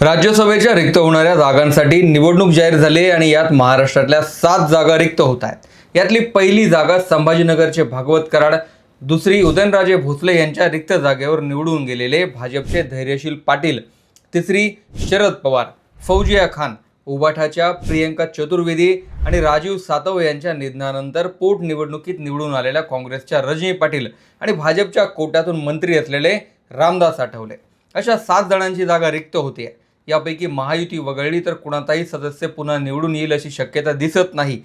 राज्यसभेच्या रिक्त होणाऱ्या जागांसाठी निवडणूक जाहीर झाली आणि यात महाराष्ट्रातल्या 7 जागा रिक्त होत आहेत। यातली पहिली जागा संभाजीनगरचे भागवत कराड, दुसरी उदयनराजे भोसले यांच्या रिक्त जागेवर निवडून गेलेले भाजपचे धैर्यशील पाटील, तिसरी शरद पवार, फौजिया खान, उबाठाच्या प्रियंका चतुर्वेदी आणि राजीव सातव यांच्या निधनानंतर पोटनिवडणुकीत निवडून आलेल्या काँग्रेसच्या रजनी पाटील आणि भाजपच्या कोट्यातून मंत्री असलेले रामदास आठवले अशा 7 जणांची जागा रिक्त होती। यापैकी महायुती वगळली तर कुणाचाही सदस्य पुन्हा निवडून येईल अशी शक्यता दिसत नाही।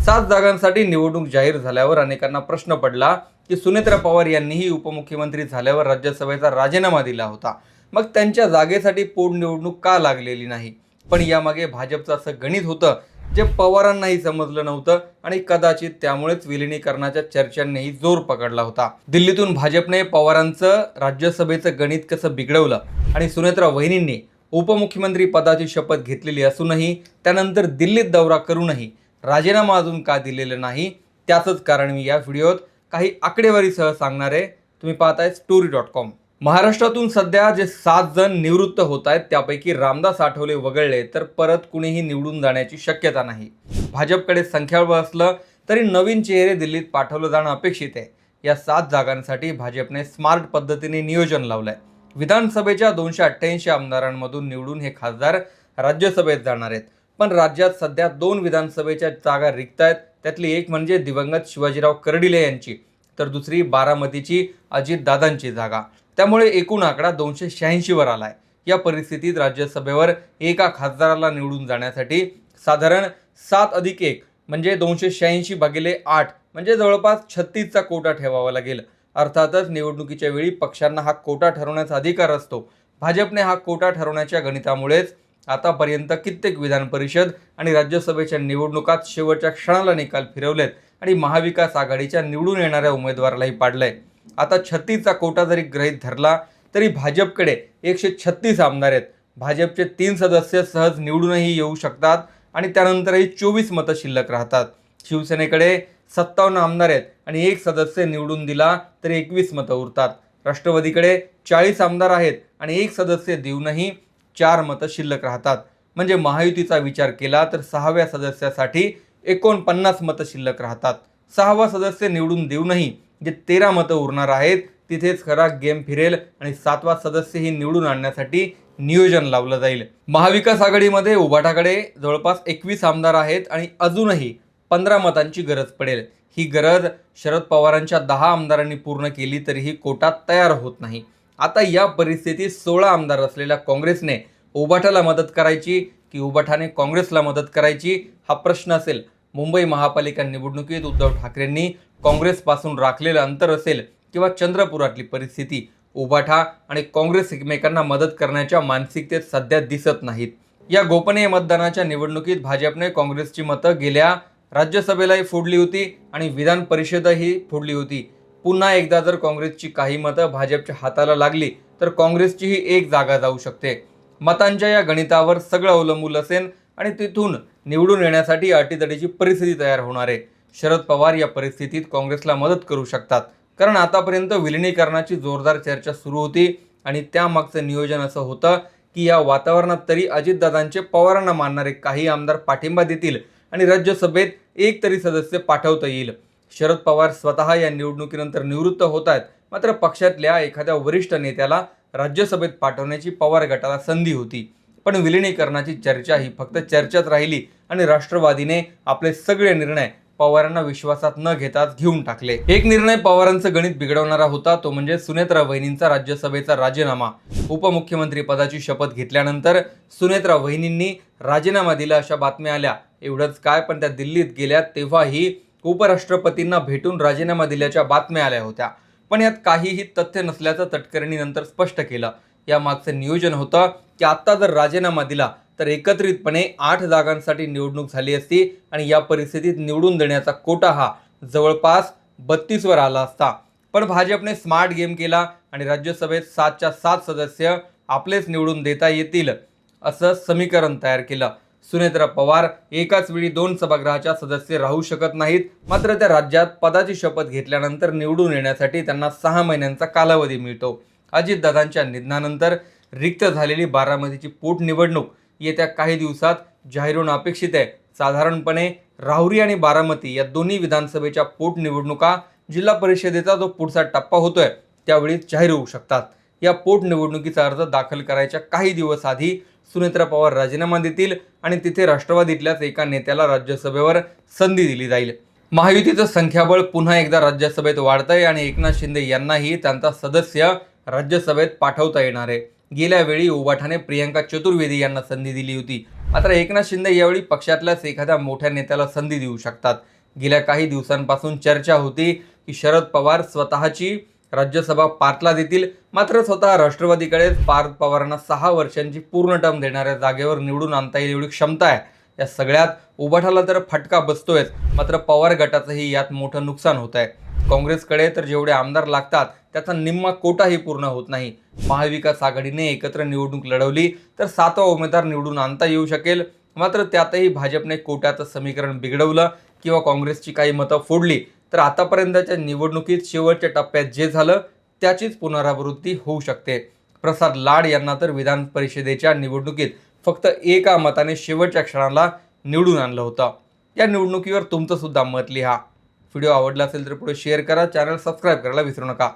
7 जागांसाठी निवडणूक जाहीर झाल्यावर अनेकांना प्रश्न पडला की सुनेत्रा पवार यांनीही उपमुख्यमंत्री झाल्यावर राज्यसभेचा राजीनामा दिला होता, मग त्यांच्या जागेसाठी पोटनिवडणूक का लागलेली नाही? पण यामागे भाजपचं असं गणित होतं जे पवारांनाही समजलं नव्हतं आणि कदाचित त्यामुळेच विलिनीकरणाच्या चर्चांनीही जोर पकडला होता। दिल्लीतून भाजपने पवारांचं राज्यसभेचं गणित कसं बिघडवलं आणि सुनेत्रा वहिनींनी उपमुख्यमंत्री पदाची शपथ घेतलेली असूनही त्यानंतर दिल्लीत दौरा करूनही राजीनामा अजून का दिलेला नाही, त्याचंच कारण मी या व्हिडिओत काही आकडेवारीसह सांगणार आहे। तुम्ही पाहताय story.com। महाराष्ट्रातून सध्या जे 7 जण निवृत्त होत आहेत त्यापैकी रामदास आठवले वगळले तर परत कुणीही निवडून जाण्याची शक्यता नाही। भाजपकडे संख्याबळ असलं तरी नवीन चेहरे दिल्लीत पाठवलं जाणं अपेक्षित आहे। या 7 जागांसाठी भाजपने स्मार्ट पद्धतीने नियोजन लावलंय। विधानसभेच्या 288 आमदारांमधून निवडून हे खासदार राज्यसभेत जाणार आहेत, पण राज्यात सध्या 2 विधानसभेच्या जागा रिक्त आहेत। त्यातली एक म्हणजे दिवंगत शिवाजीराव कर्डिले यांची, तर दुसरी बारामतीची अजितदादांची जागा। त्यामुळे एकूण आकडा 286 वर आलाय। या परिस्थितीत राज्यसभेवर एका खासदाराला निवडून जाण्यासाठी साधारण 7+1 म्हणजे 286 भागिले 8 म्हणजे जवळपास 36चा कोटा ठेवावा लागेल। अर्थातच निवडणुकीच्या वेळी पक्षांना हा कोटा ठरवण्याचा अधिकार असतो। भाजपने हा कोटा ठरवण्याच्या गणितामुळेच आतापर्यंत कित्येक विधान परिषद आणि राज्यसभेच्या निवडणुकात शेवटच्या क्षणाला निकाल फिरवलेत आणि महाविकास आघाडीच्या निवडून येणाऱ्या उमेदवारालाही पाडलंय। आता 36चा कोटा जरी गृहीत धरला तरी भाजपकडे 136 आमदार आहेत। भाजपचे 3 सदस्य सहज निवडूनही येऊ शकतात आणि त्यानंतरही 24 मतं शिल्लक राहतात। शिवसेनेकडे 57 आमदार आहेत आणि 1 सदस्य निवडून दिला तर 21 मतं उरतात। राष्ट्रवादीकडे 40 आमदार आहेत आणि 1 सदस्य देऊनही 4 मतं शिल्लक राहतात। म्हणजे महायुतीचा विचार केला तर 6व्या सदस्यासाठी 49 मतं शिल्लक राहतात। 6वा सदस्य निवडून देऊनही जे 13 मतं उरणार आहेत तिथेच खरा गेम फिरेल आणि 7वा सदस्यही निवडून आणण्यासाठी नियोजन लावलं जाईल। महाविकास आघाडीमध्ये उबाठाकडे जवळपास 21 आमदार आहेत आणि अजूनही 15 मतांची गरज पडेल। ही गरज शरद पवारांच्या 10 आमदारांनी पूर्ण केली तरीही कोटा तयार होत नाही। आता या परिस्थितीत 16 आमदार असलेल्या काँग्रेसने उबाठाला मदत करायची की उबाठाने काँग्रेसला मदत करायची हा प्रश्न असेल। मुंबई महापालिका निवडणुकीत उद्धव ठाकरेंनी काँग्रेसपासून राखलेलं अंतर असेल किंवा चंद्रपुरातली परिस्थिती, उबाठा आणि काँग्रेस एकमेकांना मदत करण्याच्या मानसिकतेत सध्या दिसत नाहीत। या गोपनीय मतदानाच्या निवडणुकीत भाजपने काँग्रेसची मतं गेल्या राज्यसभेलाही फोडली होती आणि विधान परिषदही फोडली होती। पुन्हा एकदा जर काँग्रेसची काही मतं भाजपच्या हाताला लागली तर काँग्रेसचीही 1 जागा जाऊ शकते। मतांच्या या गणितावर सगळं अवलंबून असेल आणि तिथून निवडून येण्यासाठी अटीतटीची परिस्थिती तयार होणार आहे। शरद पवार या परिस्थितीत काँग्रेसला मदत करू शकतात, कारण आतापर्यंत विलिनीकरणाची जोरदार चर्चा सुरू होती आणि त्यामागचं नियोजन असं होतं की या वातावरणात तरी अजितदादांचे पवारांना मानणारे काही आमदार पाठिंबा देतील आणि राज्यसभेत 1 तरी सदस्य पाठवता येईल। शरद पवार स्वतः या निवडणुकीनंतर निवृत्त होत आहेत, मात्र पक्षातल्या एखाद्या वरिष्ठ नेत्याला राज्यसभेत पाठवण्याची पवार गटाला संधी होती, पण विलिनीकरणाची चर्चा ही फक्त चर्चाच राहिली आणि राष्ट्रवादीने आपले सगळे निर्णय पवारांना विश्वासात न घेताच घेऊन टाकले। एक निर्णय पवारांचं गणित बिघडवणारा होता, तो म्हणजे सुनेत्रा वहिनींचा राज्यसभेचा राजीनामा। उपमुख्यमंत्री पदाची शपथ घेतल्यानंतर सुनेत्रा वहिनींनी राजीनामा दिला अशा बातम्या आल्या। एवढंच काय, पण त्या दिल्लीत गेल्या तेव्हाही उपराष्ट्रपतींना भेटून राजीनामा दिल्याच्या बातम्या आल्या होत्या, पण यात काहीही तथ्य नसल्याचं तटकरेंनी नंतर स्पष्ट केलं। या मागचं नियोजन होतं की आता जर राजीनामा दिला तर एकत्रितपणे 8 जागांसाठी निवडणूक झाली असती आणि या परिस्थितीत निवडून देण्याचा कोटा हा जवळपास 32 वर आला असता। पण भाजपने स्मार्ट गेम केला आणि राज्यसभेत 7च्या 7 सदस्य आपलेच निवडून देता येतील असं समीकरण तयार केलं। सुनेत्रा पवार एकाच वेळी 2 सभागृहाच्या सदस्य राहू शकत नाहीत, मात्र त्या राज्यात पदाची शपथ घेतल्यानंतर निवडून येण्यासाठी त्यांना 6 महिन्यांचा कालावधी मिळतो। अजितदादांच्या निधनानंतर रिक्त झालेली बारामतीची पोटनिवडणूक येत्या काही दिवसात जाहीर होणं अपेक्षित आहे. साधारणपणे राहुरी आणि बारामती या दोन्ही विधानसभेच्या पोटनिवडणुका जिल्हा परिषदेचा जो पुढचा टप्पा होतोय त्यावेळी जाहीर होऊ शकतात. या पोटनिवडणुकीचा अर्ज दाखल करायच्या काही दिवस आधी सुनेत्रा पवार राजीनामा देतील आणि तिथे राष्ट्रवादीतल्याच एका नेत्याला राज्यसभेवर संधी दिली जाईल. महायुतीचं संख्याबळ पुन्हा एकदा राज्यसभेत वाढतंय आणि एकनाथ शिंदे यांनाही त्यांचा सदस्य राज्यसभेत पाठवता येणार आहे. गेल्या वेळी उबाठाने प्रियंका चतुर्वेदी यांना संधी दिली होती. मात्र एकनाथ शिंदे यावेळी पक्षातल्याच एखाद्या मोठ्या नेत्याला संधी देऊ शकतात. गेल्या काही दिवसांपासून चर्चा होती की शरद पवार स्वतःची राज्यसभा पार्थला देतील. मात्र स्वतः राष्ट्रवादीकडेच पार्थ पवारांना 6 वर्षांची पूर्ण टर्म देणाऱ्या जागेवर निवडून आणता येईल एवढी क्षमता आहे. या सगळ्यात उबाठाला तर फटका बसतोयच, मात्र पवार गटाचंही यात मोठं नुकसान होत आहे. काँग्रेसकडे तर जेवढे आमदार लागतात त्याचा निम्मा कोटाही पूर्ण होत नाही. महाविकास आघाडीने एकत्र निवडणूक लढवली तर 7वा उमेदवार निवडून आणता येऊ शकेल. मात्र त्यातही भाजपने कोट्याचं समीकरण बिघडवलं किंवा काँग्रेसची काही मतं फोडली तर आतापर्यंतच्या निवडणुकीत शेवटच्या टप्प्यात जे झालं त्याचीच पुनरावृत्ती होऊ शकते. प्रसाद लाड यांना तर विधान परिषदेच्या निवडणुकीत फक्त एका मताने शेवटच्या क्षणाला निवडून आणलं होतं. या निवडणुकीवर तुमचं सुद्धा मत लिहा. व्हिडिओ आवडला असेल तर पुढे शेअर करा. चॅनल सबस्क्राईब करायला विसरू नका.